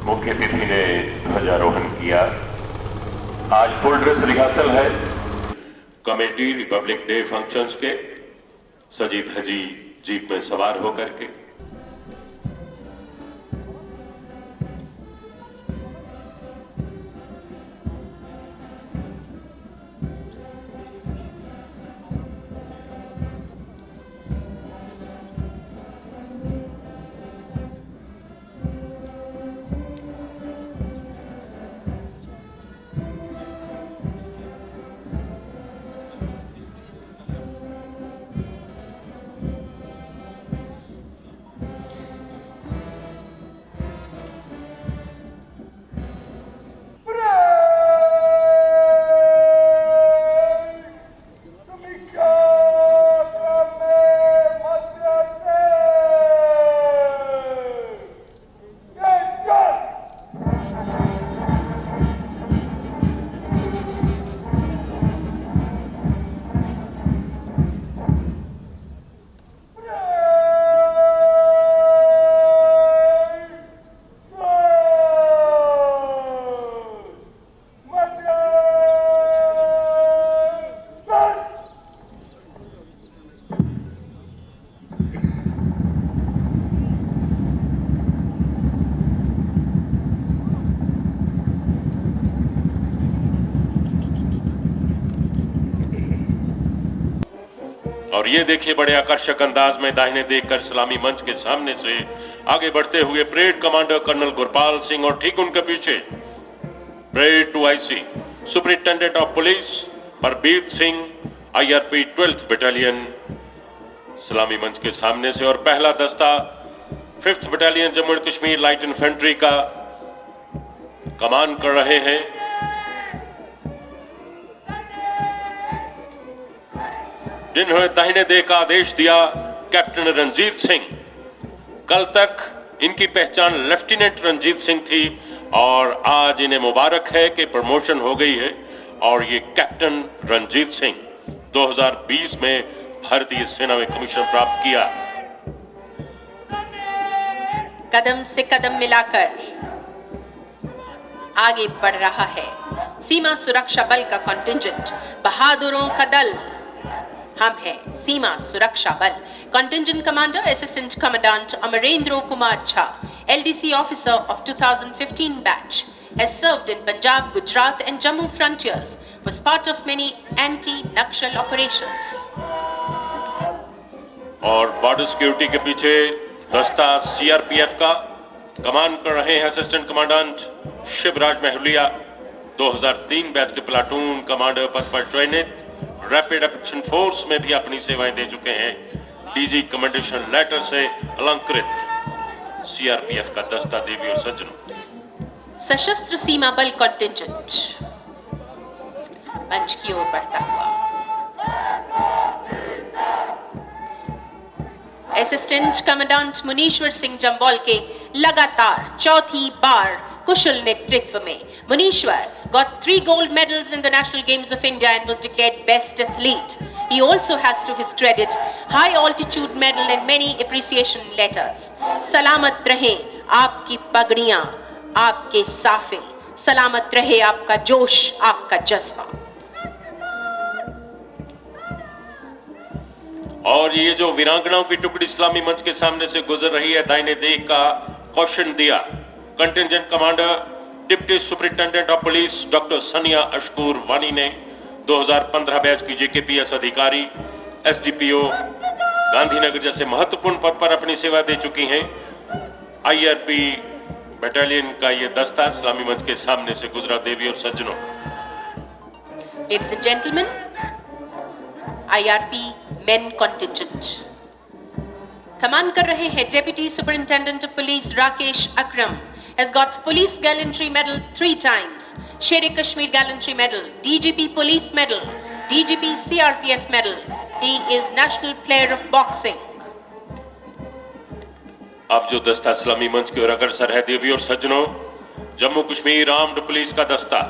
मुख्य अतिथि ने ध्वजारोहण किया। आज फुल ड्रेस रिहर्सल है। कमेटी रिपब्लिक डे फंक्शंस के सजी धजी जीप में सवार होकर के और ये देखिए बड़े आकर्षक अंदाज में दाहिने देखकर सलामी मंच के सामने से आगे बढ़ते हुए parade commander colonel Gurpal Singh और ठीक उनके पीछे parade 2IC superintendent of police Parbir Singh IRP 12th battalion सलामी मंच के सामने से और पहला दस्ता 5th battalion Jammu and Kashmir light infantry का कमान कर रहे हैं। जिन्होंने दाहिने देह का आदेश दिया कैप्टन रंजीत सिंह। कल तक इनकी पहचान लेफ्टिनेंट रंजीत सिंह थी और आज इन्हें मुबारक है कि प्रमोशन हो गई है और ये कैप्टन रंजीत सिंह 2020 में भारतीय सेना में कमीशन प्राप्त किया। कदम से कदम मिलाकर आगे बढ़ रहा है सीमा सुरक्षा बल का कंटिंजेंट। बहादुरों का दल हम हैं सीमा सुरक्षा बल। Contingent commander assistant commandant Amarendra Kumar Jha, LDC officer of 2015 batch, has served in Punjab, Gujarat and Jammu frontiers, was part of many anti-Nakshal operations. और बॉर्डर सिक्योरिटी के पीछे दस्ता CRPF का कमान कर रहे हैं असिस्टेंट कमांडेंट शिवराज महलिया, 2003 बैच के प्लाटून कमांडर पद पर चयनित, रैपिड एक्शन फोर्स में भी अपनी सेवाएं दे चुके हैं। DG कमेंडेशन लेटर से अलंकृत CRPF का दस्ता देवी और सज्जनों। सशस्त्र सीमा बल कंटिंजेंट मंच की ओर बढ़ता हुआ असिस्टेंट कमांडेंट मुनीश्वर सिंह जम्वाल के लगातार चौथी बार कुशल नेतृत्व में मुनीश्वर got 3 gold medals in the National Games of India and was declared best athlete. He also has to his credit high altitude medal and many appreciation letters. सलामत रहे आपकी पगड़ियां, आपके साफे, सलामत रहे आपका जोश, आपका जज्बा। और ये जो वीरांगनाओं की टुकड़ी इस्लामी मंच के सामने से गुजर रही है, दाहिने देह का कौशन दिया contingent commander deputy superintendent of police doctor सनिया अशकूर वानी ने 2015 बैच की JKPS अधिकारी एसडीपीओ, गांधीनगर जैसे महत्वपूर्ण पद पर अपनी सेवा दे चुकी हैं। आईआरपी बटालियन का ये दस्ता इस्लामी मंच के सामने से गुजरा। देवी और सज्जनों, Ladies and gentlemen, IRP Men Contingent. कमान कर रहे हैं Deputy Superintendent of Police Rakesh Akram has got Police Gallantry Medal 3 times, Sher-e-Kashmir Gallantry Medal, DGP Police Medal, DGP CRPF Medal. He is National Player of Boxing. अब जो दस्ता इस्लामी मंच की ओर अग्रसर है, देवी और सज्जनों, जम्मू कश्मीर आर्म्ड पुलिस का दस्ता।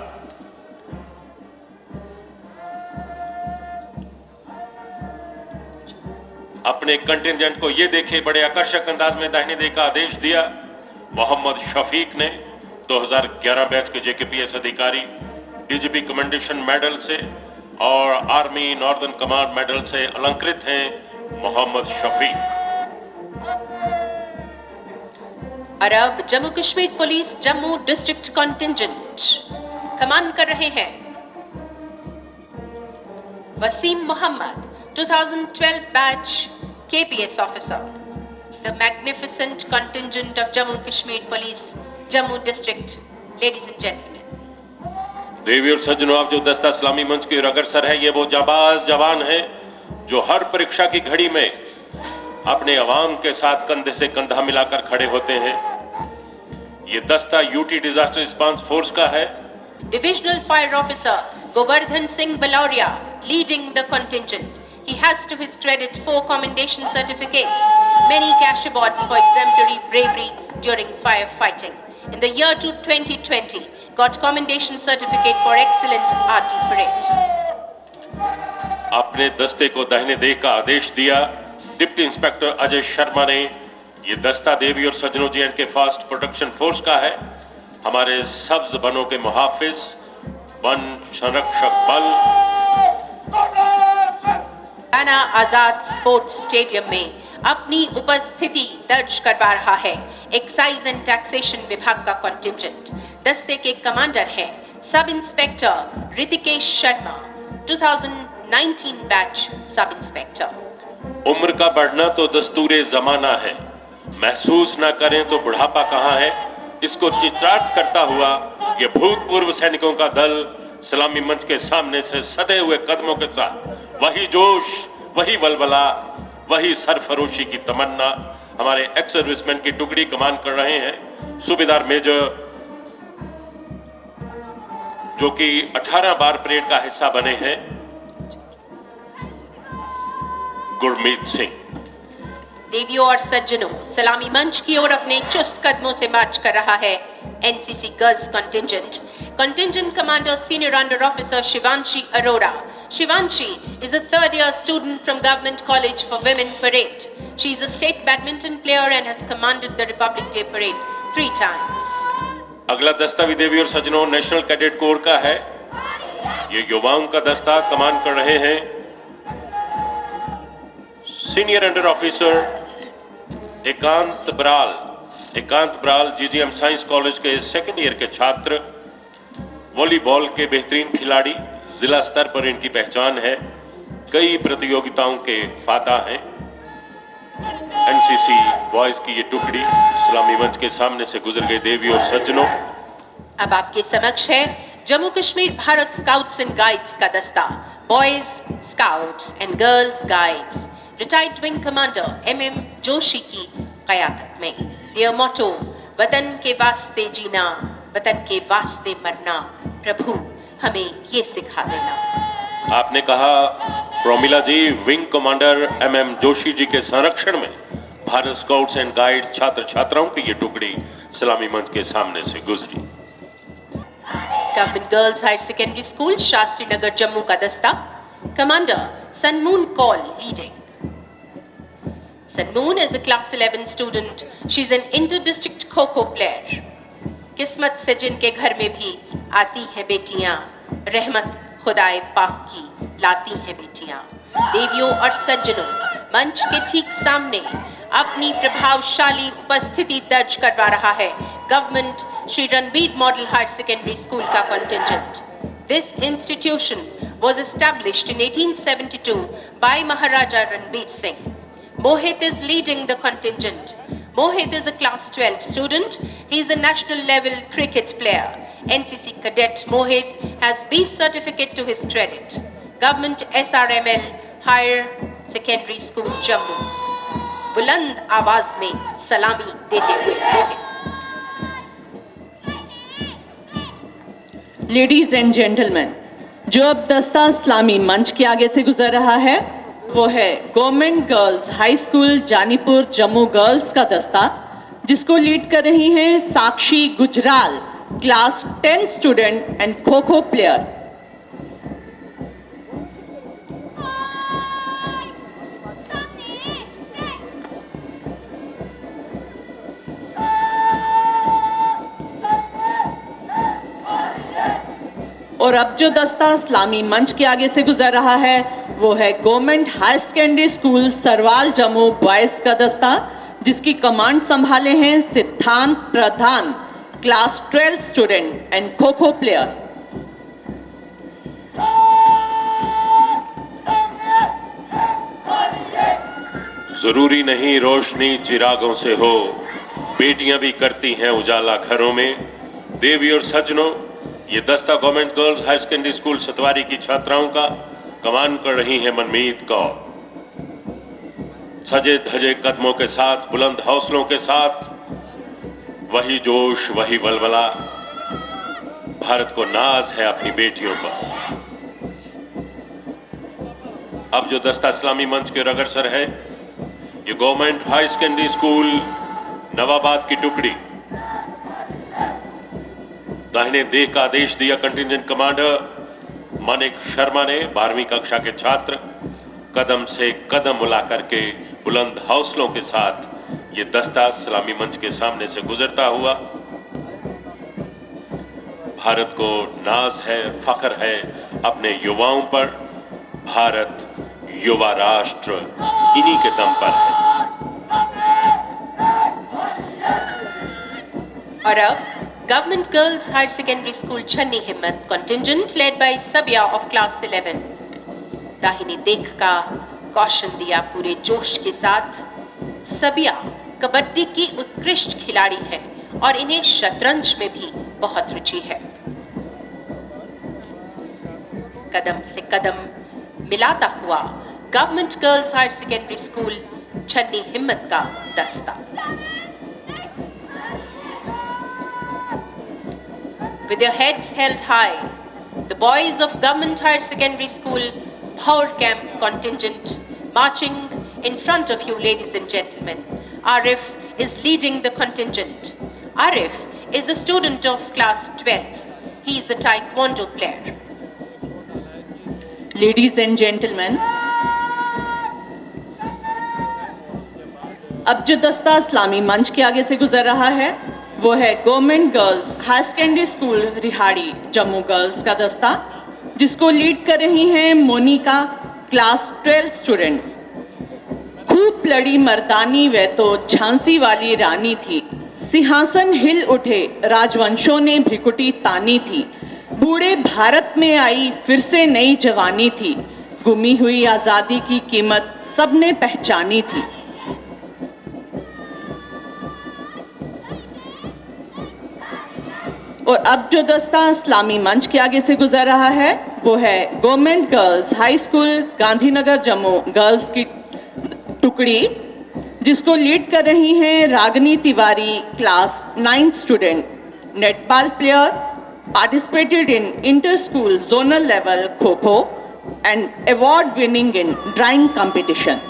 अपने कंटिंजेंट को ये देखे बड़े आकर्षक अंदाज में दाहिने दे का आदेश दिया। मोहम्मद शफीक ने 2011 बैच के जेकेपीएस अधिकारी, डीजीपी कमेंडेशन मेडल से और आर्मी नॉर्दर्न कमांड मेडल से अलंकृत हैं। मोहम्मद शफीक। और अब Jammu Kashmir police Jammu district contingent कमान कर रहे हैं Waseem Mohammad, 2012 batch KPS officer, the magnificent contingent of Jammu Kashmir Police, Jammu District. Ladies and gentlemen, देवी और सज्जनों, आप जो दस्ता इस्लामी मंच की ओर अग्रसर है, ये वो जाबाज जवान है जो हर परीक्षा की घड़ी में अपने अवाम के साथ कंधे से कंधा मिलाकर खड़े होते हैं। ये दस्ता यूटी डिजास्टर रिस्पांस फोर्स का है। Divisional Fire Officer Govardhan Singh Baloria leading the contingent. He has to his credit 4 commendation certificates, many cash awards for exemplary bravery during firefighting. In the year 2020, got commendation certificate for excellent RT parade. अपने दस्ते को दाहिने दे का आदेश दिया। Deputy inspector Ajay Sharma ने। ये दस्ता देवी और सज्जनों J&K फास्ट प्रोटेक्शन फोर्स का है। हमारे सब्ज वनों के मुहाफिज, वन संरक्षक बल। राना आजाद स्पोर्ट्स स्टेडियम में अपनी उपस्थिति दर्ज करवा रहा है एक्साइज एंड टैक्सेशन विभाग का कंटिंजेंट। दस्ते के कमांडर हैं sub inspector Rutikesh Sharma, 2019 batch sub inspector. उम्र का बढ़ना तो दस्तूरे जमाना है, महसूस ना करें तो बुढ़ापा कहाँ है। इसको चित्रार्थ करता हुआ ये भूतपूर्व सैनिकों का दल सलामी मंच के सामने से सधे हुए कदमों के साथ वही जोश, वही वलवला, वही सरफरोशी की तमन्ना हमारे एक्स सर्विसमैन की टुकड़ी कमान कर रहे हैं। सूबेदार मेजर जो कि 18 बार परेड का हिस्सा बने हैं, गुरमीत सिंह। देवियों और सज्जनों, सलामी मंच की ओर अपने चुस्त कदमों से मार्च कर रहा है NCC girls contingent. Contingent commander senior under officer Shivanshi Arora. Shivanshi is a third-year student from Government College for Women Parade. She is a state badminton player and has commanded the Republic Day Parade 3 times. अगला दस्ता भी देवी और सज्जनों national cadet corps का है। ये युवाओं का दस्ता कमान कर रहे हैं सीनियर अंडर ऑफिसर एकांत ब्राल जीजीएम साइंस कॉलेज के सेकेंड ईयर के छात्र, वॉलीबॉल के बेहतरीन खिलाड़ी। जिला स्तर पर इनकी पहचान है, कई प्रतियोगिताओं के फाता हैं। एनसीसी बॉयज की ये टुकड़ी इस्लामी मंच के सामने से गुजर गई। देवी और सज्जनों, अब आपके समक्ष है Jammu Kashmir Bharat scouts and guides का दस्ता, boys scouts and girls guides, retired wing commander MM Joshi की क़यादत में। देयर मोटो, वतन के वास्ते जीना, वतन के वास्ते मरना, प्रभु हमें ये सिखा देना। आपने कहा प्रोमिला जी, wing commander MM Joshi ji के संरक्षण में भारत स्काउट्स एंड गाइड छात्र छात्राओं की ये टुकड़ी सलामी मंच के सामने से गुजरी। Government girls higher secondary school Shastri Nagar Jammu का दस्ता, commander Sanmoon Kaul leading. Sanmoon is a class 11 student. She's an inter-district kho-kho player. किस्मत से जिनके घर में भी आती हैं बेटियां, रहमत खुदाए पाक की लाती हैं बेटियां। देवियों और सज्जनों, मंच के ठीक सामने अपनी प्रभावशाली उपस्थिति दर्ज करवा रहा है government Shri Ranbir model higher secondary school का contingent. This institution was established in 1872 by Maharaja Ranbir Singh. Mohit is leading the contingent. Mohit is a class 12 student. He is a national level cricket player. NCC cadet Mohit has B certificate to his credit. Government SRML Higher Secondary School Jammu. बुलंद आवाज में सलामी देते हुए मोहित। Ladies and gentleman, जो अब दस्ता इस्लामी मंच के आगे से गुजर रहा है वो है government girls high school Janipur Jammu girls का दस्ता, जिसको लीड कर रही हैं साक्षी Gujral, class 10 student and kho kho player. और अब जो दस्ता इस्लामी मंच के आगे से गुजर रहा है वो है government higher secondary school Sarwal Jammu boys का दस्ता, जिसकी कमांड संभाले हैं सिद्धांत प्रधान, class 12 student and kho kho player. जरूरी नहीं रोशनी चिरागों से हो, बेटियां भी करती हैं उजाला घरों में। देवी और सज्जनों, ये दस्ता government girls high secondary school Satwari की छात्राओं का कमान कर रही हैं मनमीत कौर। सजे धजे कदमों के साथ, बुलंद हौसलों के साथ, वही जोश वही वलवला, भारत को नाज है अपनी बेटियों पर। अब जो दस्ता इस्लामी मंच के अग्रसर है, ये government high secondary school Nawabad की टुकड़ी। दाहिने देह का आदेश दिया कंटिंजेंट कमांडर मानिक शर्मा ने 12वीं कक्षा के छात्र कदम से कदम मिला करके बुलंद हौसलों के साथ ये दस्ता सलामी मंच के सामने से गुजरता हुआ। भारत को नाज है, फख्र है अपने युवाओं पर। भारत युवा राष्ट्र इन्हीं के दम पर है। और अब Government Girls Higher Secondary School Channi Himmat contingent led by Sabia of class 11. दाहिनी देख का कौशन दिया पूरे जोश के साथ। सबिया कबड्डी की उत्कृष्ट खिलाड़ी है और इन्हें शतरंज में भी बहुत रुचि है। कदम से कदम मिलाता हुआ government girls higher secondary school Channi Himmat का दस्ता। With their heads held high, the boys of Government Higher Secondary School Power Camp contingent marching in front of you, ladies and gentlemen. Arif is leading the contingent. Arif is a student of class 12. He is a taekwondo player. Ladies and gentleman, अब जो दस्ता इस्लामी मंच के आगे से गुजर रहा है वो है government girls higher secondary school Rehari Jammu girls का दस्ता, जिसको लीड कर रही हैं मोनिका, क्लास 12 स्टूडेंट। खूब लड़ी मर्दानी वे तो झांसी वाली रानी थी, सिंहासन हिल उठे राजवंशों ने भिकुटी तानी थी। बूढ़े भारत में आई फिर से नई जवानी थी, गुमी हुई आजादी की कीमत सबने पहचानी थी। और अब जो दस्ता इस्लामी मंच के आगे से गुजर रहा है वो है government girls high school Gandhinagar Jammu girls की टुकड़ी, जिसको लीड कर रही हैं Ragini Tiwari, class 9 student, netball player, participated in inter-school zonal level kho-kho and award winning in drawing competition.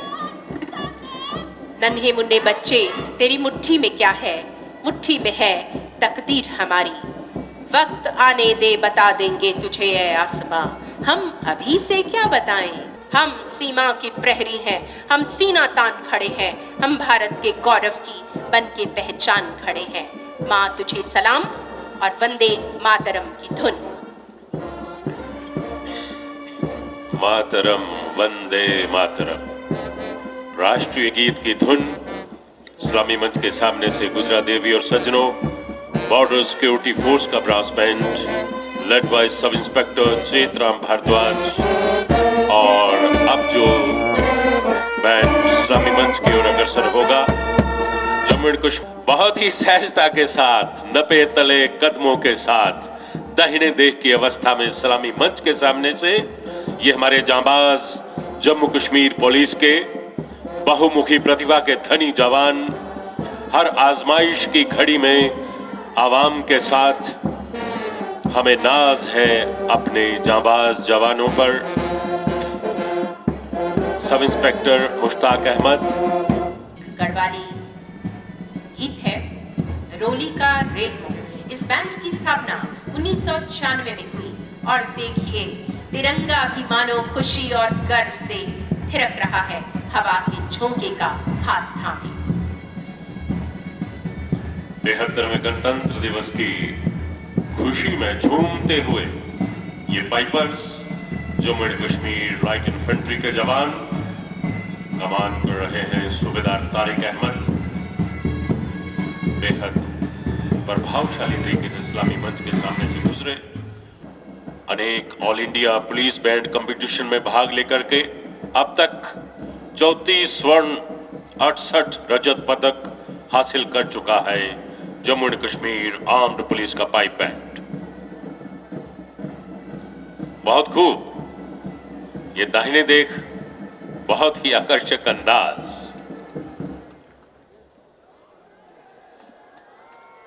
नन्हे मुन्ने बच्चे, तेरी मुट्ठी में क्या है? मुट्ठी में है तकदीर हमारी। वक्त आने दे बता देंगे तुझे ऐ आसमां, हम अभी से क्या बताएं? हम सीमा की प्रहरी हैं, हम सीना तान खड़े हैं, हम भारत के गौरव की बन के पहचान खड़े हैं। माँ तुझे सलाम और वंदे मातरम की धुन। मातरम वंदे मातरम राष्ट्रीय गीत की धुन इस्लामी मंच के सामने से गुजरा। देवी और सज्जनों, बॉर्डर सिक्योरिटी फोर्स का brass band led by sub inspector Chetram Bhardwaj. और अब जो बैंड इस्लामी मंच की ओर अग्रसर होगा, जम्मू एंड कश्मीर बहुत ही सहजता के साथ, नपे तले कदमों के साथ दाहिने देख की अवस्था में सलामी मंच के सामने से ये हमारे जांबाज जम्मू कश्मीर पुलिस के बहुमुखी प्रतिभा के धनी जवान हर आजमाइश की घड़ी में आवाम के साथ, हमें नाज है अपने जांबाज जवानों पर। Sub inspector Mushtaq Ahmad. गढ़वाली गीत है रोली का रेलमो। इस बैंड की स्थापना 1996 में हुई और देखिए तिरंगा भी मानो खुशी और गर्व से थिरक रहा है हवा के झोंके का हाथ थामे। 73वें गणतंत्र दिवस की खुशी में झूमते हुए ये pipers Jammu and Kashmir light infantry के जवान कमान कर रहे हैं सूबेदार तारिक अहमद। बेहद प्रभावशाली तरीके से इस्लामी मंच के सामने से गुजरे। अनेक all India police band competition में भाग लेकर के अब तक 34 स्वर्ण 68 रजत पदक हासिल कर चुका है Jammu and Kashmir armed police का पाइप बैंड। बहुत खूब। ये दाहिने देख बहुत ही आकर्षक अंदाज।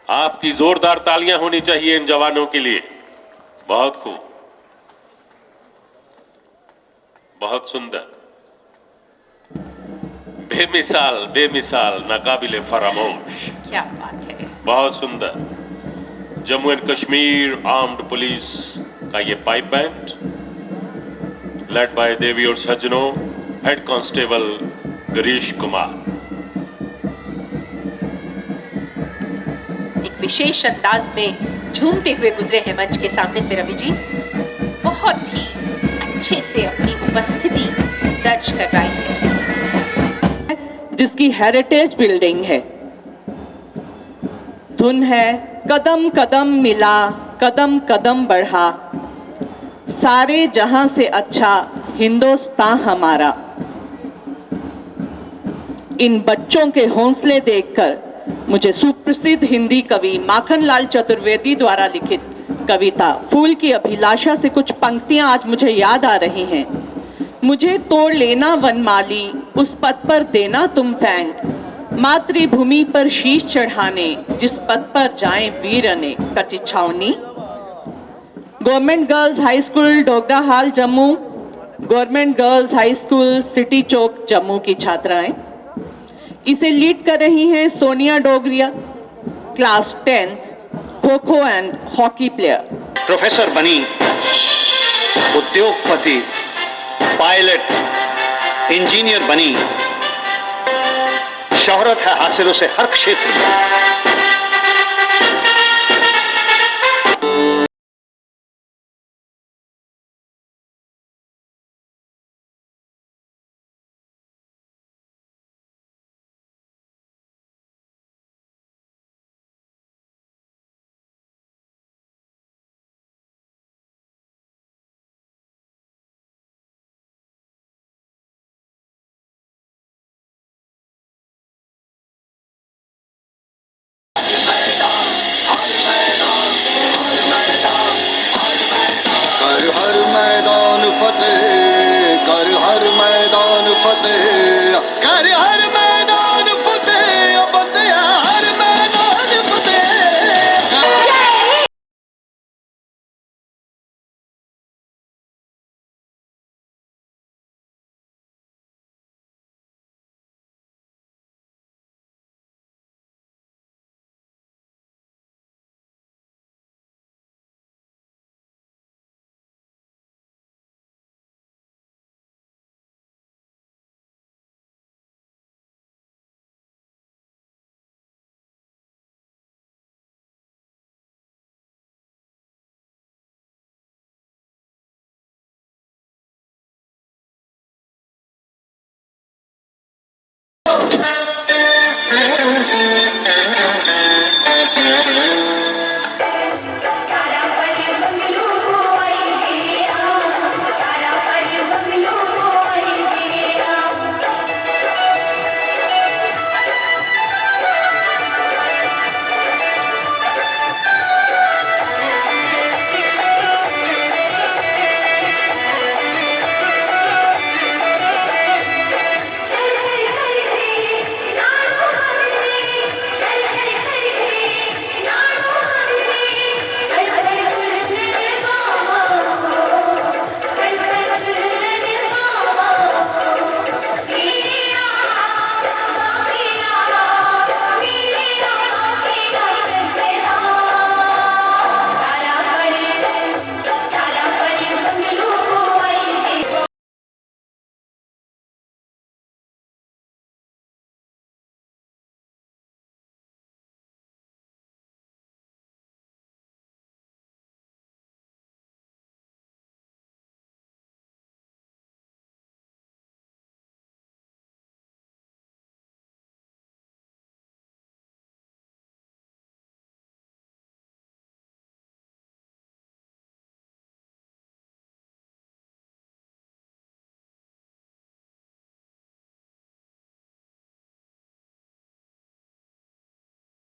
आपकी जोरदार तालियां होनी चाहिए इन जवानों के लिए। बहुत खूब, बहुत सुंदर, बेमिसाल बेमिसाल, नाकाबिले फरामोश। क्या बात है। बहुत सुंदर। Jammu and Kashmir armed police का ये पाइप बैंड लेड बाय देवी और सज्जनों हेड कांस्टेबल गिरीश कुमार। एक विशेष अंदाज में झूमते हुए गुजरे हैं मंच के सामने से रवि जी। बहुत ही अच्छे से अपनी उपस्थिति दर्ज करवाई है। जिसकी हेरिटेज बिल्डिंग है। धुन है कदम कदम मिला कदम कदम बढ़ा, सारे जहां से अच्छा हिंदुस्तान हमारा। इन बच्चों के हौसले देखकर मुझे सुप्रसिद्ध हिंदी कवि माखनलाल चतुर्वेदी द्वारा लिखित कविता फूल की अभिलाषा से कुछ पंक्तियां आज मुझे याद आ रही हैं। मुझे तोड़ लेना वनमाली, उस पथ पर देना तुम फैंक, मातृभूमि पर शीश चढ़ाने, जिस पथ पर जाएं वीर अनेक। Kachi Chhawni. Government girls high school Dogra Hall Jammu, government girls high school city Chowk Jammu की छात्राएं। इसे लीड कर रही हैं Sonia Dogariya, class 10 kho kho and hockey player. Professor बनी, उद्योगपति, पायलट, इंजीनियर बनी, शोहरत है हासिल उसे हर क्षेत्र में।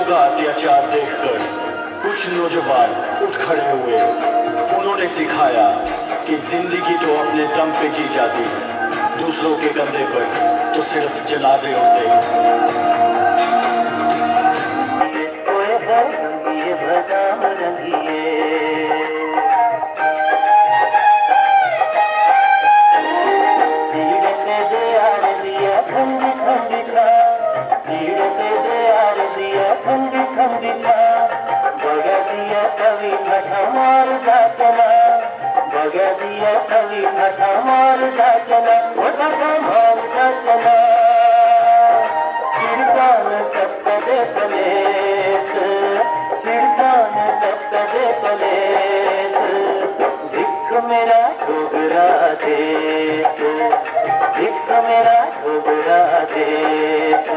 का अत्याचार देखकर कुछ नौजवान उठ खड़े हुए। उन्होंने सिखाया कि जिंदगी तो अपने दम पे जी जाती है, दूसरों के कंधे पर तो सिर्फ जनाजे होते हैं। मेरा डोगरा देश, एक मेरा डोगरा देश।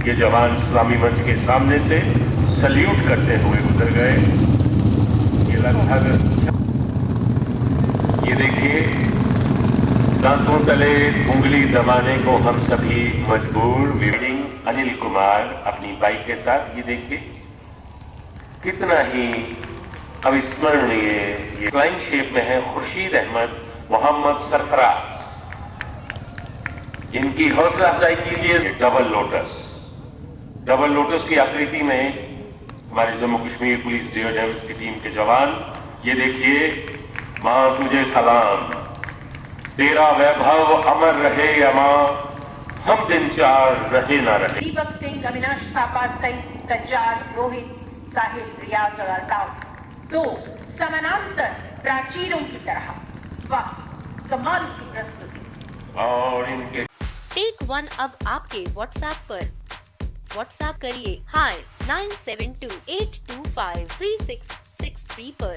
ये जवान इस्लामी मंच के सामने से सल्यूट करते हुए गुजर गए। ये लगभग ये देखिए, दांतों तले उंगली दबाने को हम सभी मजबूर। विविंग अनिल कुमार अपनी बाइक के साथ, ये देखिए कितना ही अविस्मरणीय। ये फ्लाइंग शेप में है खुर्शीद अहमद मोहम्मद सरफराज। इनकी हौसला अफजाई कीजिए। डबल लोटस की आकृति में हमारे Jammu Kashmir police daredevils की टीम के जवान, ये देखिए, मां तुझे सलाम, तेरा वैभव अमर रहे या मां, हम दिन चार रहे ना रहे। दीपक सिंह, अविनाश थापा सहित सज्जाद, रोहित, साहिल, रियाज और अल्ताफ, दो समानांतर प्राचीरों की तरह। वाह, कमाल की प्रस्तुति। और इनके टेक वन अब आपके व्हाट्सएप पर। व्हाट्सएप करिए हाय 9728253663 पर।